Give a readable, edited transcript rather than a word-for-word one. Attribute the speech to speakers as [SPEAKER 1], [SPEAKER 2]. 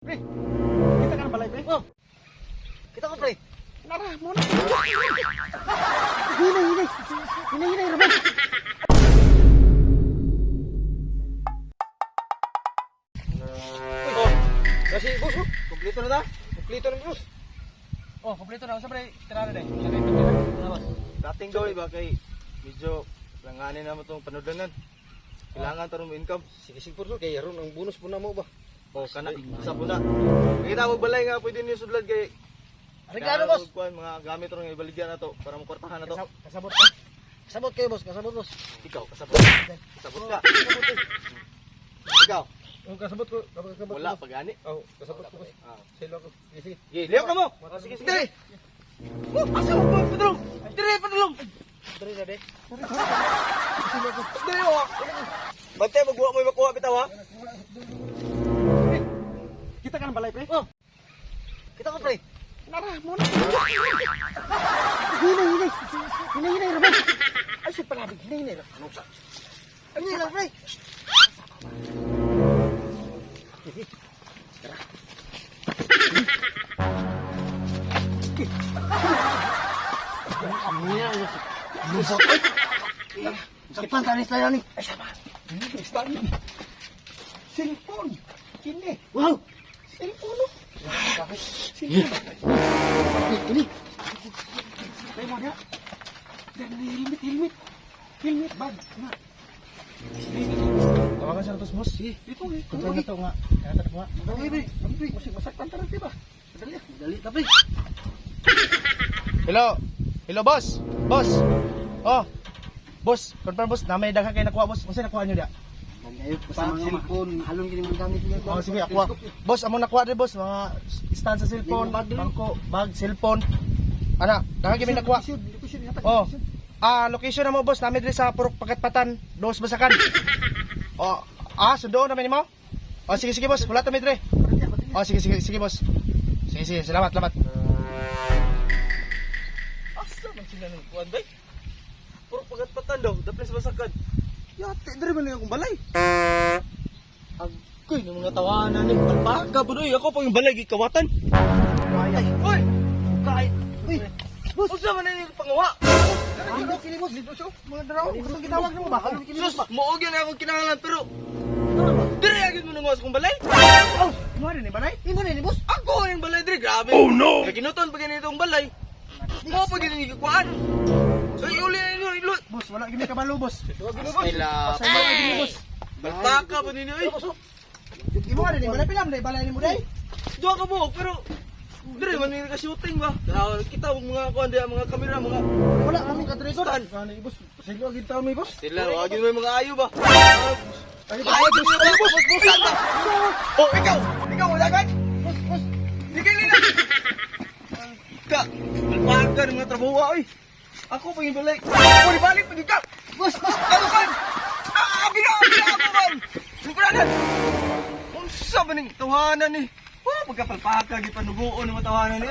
[SPEAKER 1] Pre, kita kan balay, pre.
[SPEAKER 2] Oh. Kita ko, pre.
[SPEAKER 1] Nara, muna. Hinay. Hinay, Ramon.
[SPEAKER 2] Oh. Kasi, boss, oh. Kompleto na ta. Kompleto na, boss.
[SPEAKER 1] Oh, kompleto na. Usa pre, tirada dai. Sa kay pagkira.
[SPEAKER 2] Boss. Dating gawin ba kay medyo langanin naman itong panudanan. Kailangan tarong mo income.
[SPEAKER 1] Sige, puro kay aron ang bonus po na mo ba?
[SPEAKER 2] O, kana. Isa po na. Kita mo balay nga, pwede niyo sudlad kay
[SPEAKER 1] Regalo, boss.
[SPEAKER 2] kuan, mga gamit ron nga ibaligyan na to para makwartahan na to.
[SPEAKER 1] Kasabot ka. Kasabot kayo, boss. Kasabot, boss.
[SPEAKER 2] Ikaw, kasabot. Kasabot ka. Ikaw,
[SPEAKER 1] Oh, kasabot ko. Kasabot.
[SPEAKER 2] wala pagani.
[SPEAKER 1] Oh, kasabot ko, boss.
[SPEAKER 2] Ah.
[SPEAKER 1] Silo ko. Sige.
[SPEAKER 2] Sige, liyaw ka mo. Sige, sige. Dali. Oh, asa mo ba padulong? Dali, padulong.
[SPEAKER 1] Dali na, de.
[SPEAKER 2] Dali mo. Bante, magbuwa mo yung makuha bitaw ha.
[SPEAKER 1] Kita kan balay, pre.
[SPEAKER 2] Oh. Kita ko, pre.
[SPEAKER 1] Nara, muna. Hinay, Ramon. Ay, si palabig. Hinay. Ano sa?
[SPEAKER 2] Ano yun lang, pre?
[SPEAKER 1] Kapan tadi saya nih? Sama. Ini Cellphone. Ini. Wow. Cellphone. Cellphone. Ini. Saya mau ada. Dan helmet. Helmet bag. Nah. Tawagan sa ratos, boss. Ito eh. Kontrol na ito nga. Kaya nga. Dali. Masak pantaran, diba? Dali. Tapi.
[SPEAKER 3] Hello, boss. Boss. Oh. Boss, confirm boss, na may daghan kayo nakuha, boss. Unsa nakuha niyo dia?
[SPEAKER 1] Cellphone. Halong gini mga gamit niya.
[SPEAKER 3] Oh, sige, ako. Boss, amo nakuha din, boss, mga stand sa cellphone, bangko, bag, cellphone. Ana, daghan kami nakuha. Oh. Location na mo, boss, namin diri sa Purok Pagkatpatan, Dos Basakan. Oh, sundo namin mo? Oh, sige, boss, wala ta mi diri. Oh, sige, boss. Sige, salamat.
[SPEAKER 2] Asa man sila ng kuan bay? Puro pagat-patan daw, daples basakan.
[SPEAKER 1] Yate, dari man yung balay.
[SPEAKER 2] Agoy, ng mga tawanan ni Palpaka po doy. Ako pa yung balay gikawatan. Ay, hoy! Kahit.
[SPEAKER 1] Uy,
[SPEAKER 2] Boss, usa man na yung pangawa.
[SPEAKER 1] Ano kini boss dito siya? Mga daraw, gusto gitawag mo ba? Halong kini
[SPEAKER 2] Sus, moog yan akong kinahanglan pero dire agad mo nang kong balay.
[SPEAKER 1] Oh, mo rin ni balay? Imo ni boss?
[SPEAKER 2] Ako yung balay dire, grabe. Oh no! Ginuton pa ganito ang balay. Mo pa ganito gikuan. Ay, uli na ilo.
[SPEAKER 1] Boss, wala gini kabalo boss.
[SPEAKER 2] Nila.
[SPEAKER 1] Pasay mo gini boss.
[SPEAKER 2] Palpaka po ninyo eh.
[SPEAKER 1] Imo rin ni balay pilam dai balay ni mo dai.
[SPEAKER 2] Diyo ka mo, pero dire man ni ka shooting ba? Kita mga kuan dia mga kamera mga
[SPEAKER 1] Wala kami kadreso.
[SPEAKER 2] Saan?
[SPEAKER 1] Ano boss? Sige agad tayo may boss.
[SPEAKER 2] sila wag mo mga ayo ba?
[SPEAKER 1] Ay,
[SPEAKER 2] Ayo din mo ba? Boss, santa. Oh, ikaw wala ka?
[SPEAKER 1] boss.
[SPEAKER 2] Di kay nila. Ka, palpaka ng mga trabaho oy. Ako pa yung balik. Ako di balik pag ikaw.
[SPEAKER 1] Boss.
[SPEAKER 2] Ano kan? Biga ako man. Suguranan. Unsa ba ning tawanan ni? Oh, pagkapalpaka gipanugoon ng mga tawanan ni.